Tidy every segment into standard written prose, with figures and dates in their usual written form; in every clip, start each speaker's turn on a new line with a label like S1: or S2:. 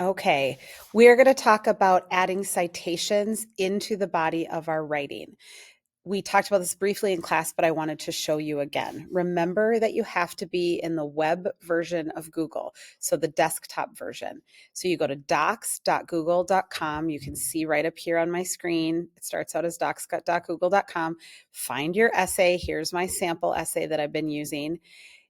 S1: Okay, we're going to talk about adding citations into the body of our writing. We talked about this briefly in class, but I wanted to show you again. Remember that you have to be in the web version of Google, so the desktop version. So you go to docs.google.com. You can see right up here on my screen. It starts out as docs.google.com. Find your essay. Here's my sample essay that I've been using.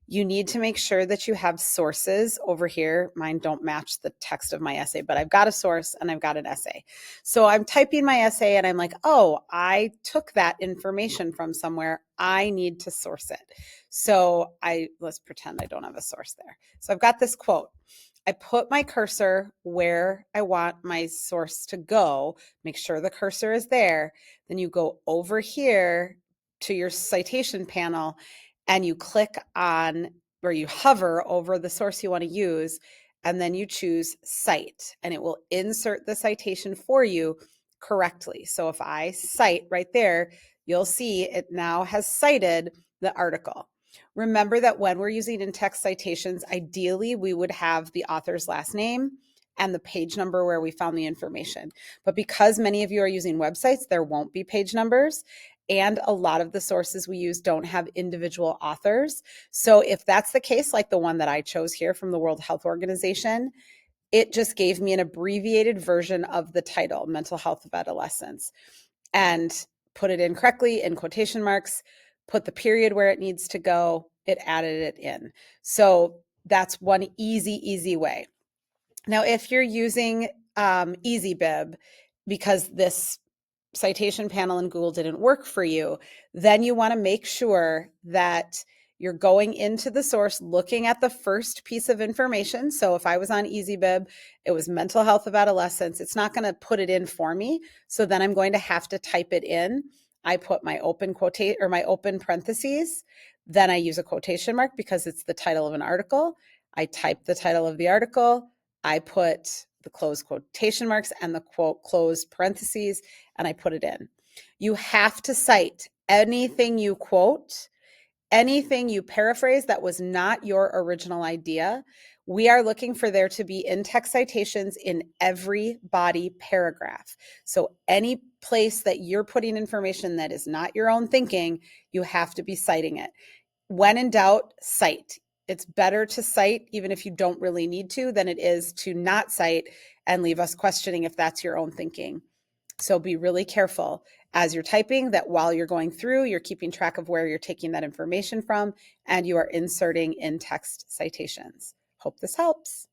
S1: You need to make sure that you have sources over here. Mine don't match the text of my essay, but I've got a source and I've got an essay. So I'm typing my essay and I'm like, oh, I took that information from somewhere. I need to source it. So let's pretend I don't have a source there. So I've got this quote. I put my cursor where I want my source to go. Make sure the cursor is there. Then you go over here to your citation panel and you click on or you hover over the source you want to use, and then you choose cite, and it will insert the citation for you correctly. So if I cite right there, you'll see it now has cited the article. Remember that when we're using in-text citations, ideally we would have the author's last name and the page number where we found the information. But because many of you are using websites, there won't be page numbers. And a lot of the sources we use don't have individual authors. So if that's the case, like the one that I chose here from the World Health Organization, it just gave me an abbreviated version of the title, Mental Health of Adolescents, and put it in correctly in quotation marks, put the period where it needs to go, it added it in. So that's one easy way. Now, if you're using EasyBib, because this citation panel in Google didn't work for you, then you want to make sure that you're going into the source, looking at the first piece of information. So if I was on EasyBib, it was mental health of adolescents. It's not going to put it in for me. So then I'm going to have to type it in. I put my open quote or my open parentheses. Then I use a quotation mark because it's the title of an article. I type the title of the article. I put the closed quotation marks and the quote closed parentheses, and I put it in. You have to cite anything you quote, anything you paraphrase that was not your original idea. We are looking for there to be in-text citations in every body paragraph. So any place that you're putting information that is not your own thinking, you have to be citing it. When in doubt, cite. It's better to cite, even if you don't really need to, than it is to not cite and leave us questioning if that's your own thinking. So be really careful as you're typing that while you're going through, you're keeping track of where you're taking that information from and you are inserting in-text citations. Hope this helps.